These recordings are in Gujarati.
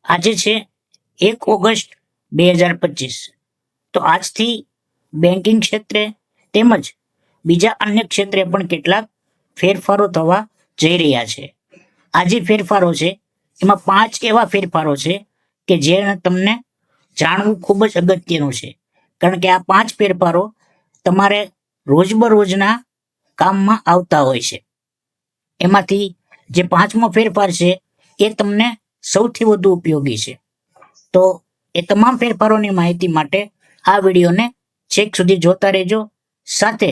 આજે છે 1 ઓગસ્ટ 2025. તો આજથી બેન્કિંગ ક્ષેત્રે તેમજ બીજા અન્ય ક્ષેત્રે પણ કેટલાક ફેરફારો થવા જઈ રહ્યા છે. આ જે ફેરફારો છે એમાં 5 એવા ફેરફારો છે કે જે તમને જાણવું ખૂબ જ અગત્યનું છે, કારણ કે આ 5 ફેરફારો તમારે રોજબરોજના કામમાં આવતા હોય છે. એમાંથી જે 5મો ફેરફાર છે એ તમને સૌથી વધુ ઉપયોગી છે. તો એ તમામ ફેરફારોની માહિતી માટે આ વિડીયોને છેક સુધી જોતા રહેજો. સાથે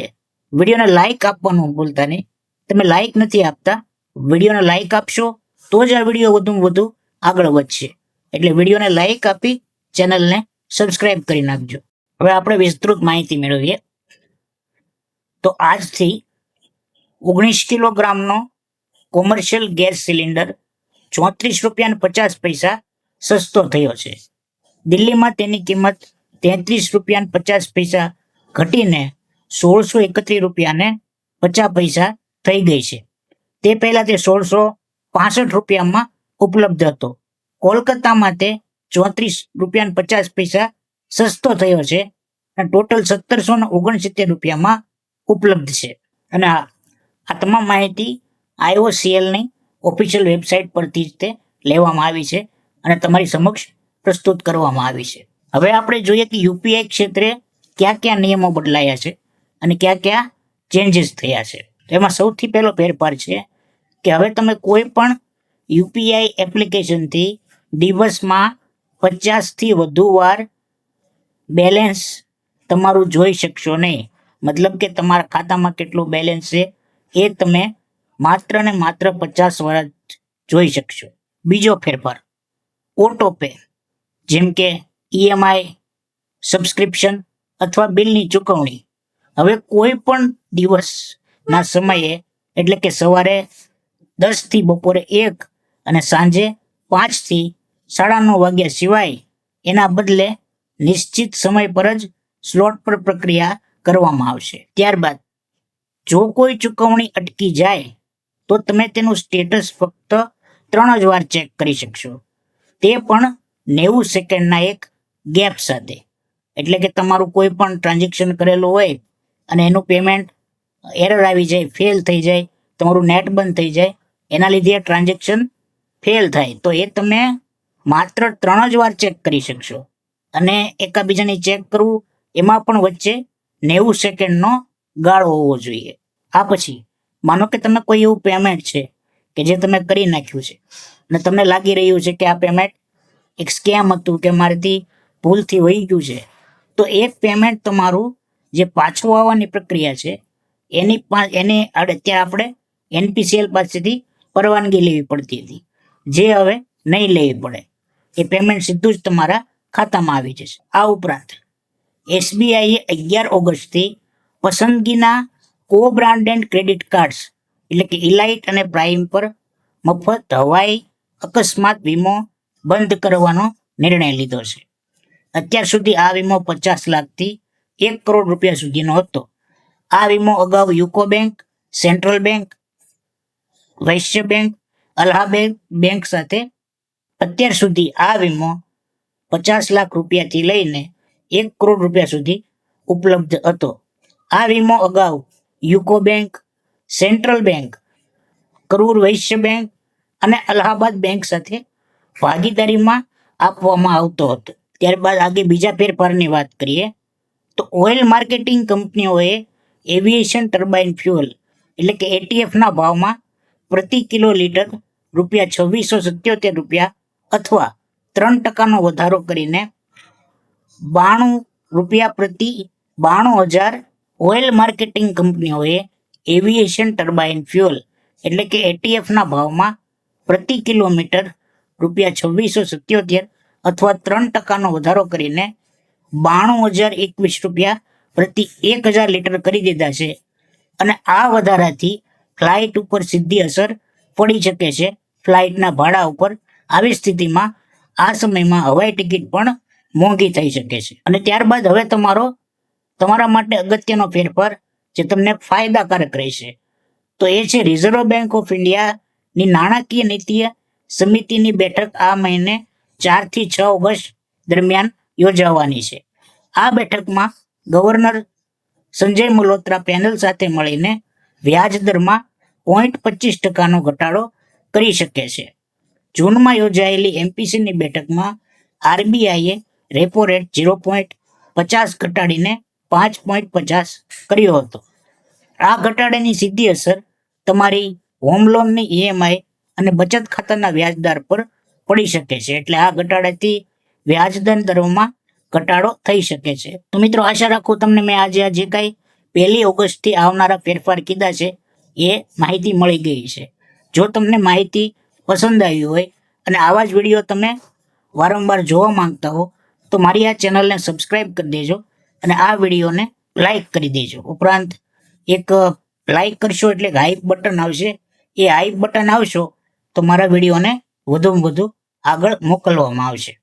વિડીયોને લાઈક આપવાનું ભૂલતા નહીં. તમે લાઈક નથી આપતા, વિડીયોને લાઈક આપશો તો જ આ વિડીયો વધુમાં વધુ આગળ વધશે. એટલે વિડીયોને લાઈક આપી ચેનલને સબસ્ક્રાઇબ કરી નાખજો. હવે આપણે વિસ્તૃત માહિતી મેળવીએ. તો આજથી 19 કિલોગ્રામનો કોમર્શિયલ ગેસ સિલિન્ડર 34.50 સસ્તો થયો છે. દિલ્હીમાં તેની કિંમત 33.50 ઘટીને 1631.50 થઈ ગઈ છે. તે પહેલા તે 1665 ઉપલબ્ધ હતો. કોલકાતામાં તે 34.50 સસ્તો થયો છે અને ટોટલ 1769 ઉપલબ્ધ છે. અને આ તમામ માહિતી IOCLની ઓફિશિયલ વેબસાઇટ પરથી જ તે લેવામાં આવી છે અને તમારી સમક્ષ પ્રસ્તુત કરવામાં આવી છે. હવે આપણે જોઈએ કે યુપીઆઈ ક્ષેત્રે કયા કયા નિયમો બદલાયા છે અને કયા કયા ચેન્જીસ થયા છે. એમાં સૌથી પહેલો ફેરફાર છે કે હવે તમે કોઈ પણ યુપીઆઈ એપ્લિકેશનથી દિવસમાં 50થી વધુ વાર બેલેન્સ તમારું જોઈ શકશો નહીં. મતલબ કે તમારા ખાતામાં કેટલું બેલેન્સ છે એ તમે માત્ર ને માત્ર 50 વાર જોઈ શકશો. બીજો ફેરફાર ઓટો પે, જેમ કે EMI, સબસ્ક્રિપ્શન અથવા બિલની ચૂકવણી હવે કોઈ પણ દિવસના સમયે, એટલે કે સવારે 10 થી બપોરે 1 અને સાંજે 5 થી 9:30 વાગ્યા સિવાય એના બદલે નિશ્ચિત સમય પર જ સ્લોટ પર પ્રક્રિયા કરવામાં આવશે. ત્યારબાદ જો કોઈ ચૂકવણી અટકી જાય તો તમે તેનું સ્ટેટસ ફક્ત 3 જ વાર ચેક કરી શકશો, તે પણ 90 સેકન્ડના એક ગેપ સાથે. એટલે કે તમારું કોઈ પણ ટ્રાન્ઝેક્શન કરેલું હોય અને એનું પેમેન્ટ એરર આવી જાય, ફેલ થઈ જાય, તમારું નેટ બંધ થઈ જાય, એના લીધે ટ્રાન્ઝેક્શન ફેલ થાય તો એ તમે માત્ર 3 જ વાર ચેક કરી શકશો. અને એકાબીજાની ચેક કરવું એમાં પણ વચ્ચે 90 સેકન્ડનો ગાળો હોવો જોઈએ. આ પછી માનો કે તમે કોઈ એવું પેમેન્ટ છે કે જે તમે કરી નાખ્યું છે અને તમને લાગી રહ્યું છે કે આ પેમેન્ટ એક સ્કેમ હતું કે મારાથી ભૂલથી વહી ગયું છે, તો એ પેમેન્ટ તમારું જે પાછું આવવાની પ્રક્રિયા છે એને અત્યારે આપણે NPCL પાસેથી પરવાનગી લેવી પડતી હતી, જે હવે નહીં લેવી પડે. એ પેમેન્ટ સીધું જ તમારા ખાતામાં આવી જશે. આ ઉપરાંત SBIએ 11 ઓગસ્ટથી પસંદગીના કો બ્રાન્ડેડ ક્રેડિટ કાર્ડ્સ એટલે કે ઇલાઇટ અને પ્રાઇમ પર મફત હવાઈ અકસ્માત વીમો બંધ કરવાનો નિર્ણય લીધો છે. અત્યાર સુધી આ વીમો 50 લાખથી 1 કરોડ રૂપિયા સુધીનો હતો. આ વીમો અગાઉ યુકો બેંક, સેન્ટ્રલ બેંક, વૈશ્ય બેંક, અલ્હાબાદ બેંક સાથે અત્યાર સુધી આ વીમો 50 લાખ રૂપિયાથી લઈને 1 કરોડ રૂપિયા સુધી ઉપલબ્ધ હતો. આ વીમો અગાઉ UCO bank, central bank, Karur Vysya bank અને અલ્હાબાદ બેંક સાથે ભાગીદારીમાં આપવામાં આવતો હતો. ત્યારબાદ આગળ બીજા ફેરફારની વાત કરીએ તો ઓઇલ માર્કેટિંગ કંપનીઓએ એવિએશન ટર્બાઇન ફ્યુઅલ એટલે કે ATFના ભાવમાં પ્રતિ કિલો લીટર ₹2677 અથવા 3% વધારો કરીને ₹92 ઓઇલ માર્કેટિંગ કંપનીઓએ એવિએશન ટર્બાઇન ફ્યુઅલ એટલે કે ATFના ભાવમાં પ્રતિ કિલોમીટર ₹2677 અથવા 3% વધારો કરીને ₹92,021 પ્રતિ 1000 લીટર કરી દીધા છે. અને આ વધારાથી ફ્લાઇટ ઉપર સીધી અસર પડી શકે છે, ફ્લાઇટના ભાડા ઉપર. આવી સ્થિતિમાં આ સમયમાં હવાઈ ટિકિટ પણ મોંઘી થઈ શકે છે. અને ત્યારબાદ હવે તમારા માટે અગત્યનો ફેરફાર જે તમને ફાયદાકારક રહેશે તો એ છે રિઝર્વ બેંક ઓફ ઇન્ડિયાની નાણાકીય નીતિ સમિતિની બેઠક આ મહિને 4 થી 6 ઓગસ્ટ દરમિયાન યોજાવાની છે. આ બેઠકમાં ગવર્નર સંજય મલ્હોત્રા પેનલ સાથે મળીને વ્યાજ દરમાં 0.25% ઘટાડો કરી શકે છે. જૂનમાં યોજાયેલી એમપીસીની બેઠકમાં આરબીઆઈએ રેપો રેટ 0.50 ઘટાડીને 5.50 કર્યો હતો. આ ઘટાડાની સીધી અસર તમારી હોમ લોનની ઈએમઆઈ અને બચત ખાતાના વ્યાજદર પર પડી શકે છે. એટલે આ ઘટાડાથી વ્યાજદર દરોમાં ઘટાડો થઈ શકે છે. તો મિત્રો, આશા રાખું તમને મેં આજે જે કાંઈ 1 ઓગસ્ટથી આવનારા ફેરફાર કીધા છે એ માહિતી મળી ગઈ છે. જો તમને માહિતી પસંદ આવી હોય અને આવા જ વિડીયો તમે વારંવાર જોવા માંગતા હો તો મારી આ ચેનલને સબસ્ક્રાઇબ કરી દેજો અને આ વિડીયોને લાઈક કરી દેજો. ઉપરાંત એક લાઈક કરશો એટલે હાઈપ બટન આવશે. એ હાઈપ બટન આવશો તો મારા વિડીયોને વધુમાં વધુ આગળ મોકલવામાં આવશે.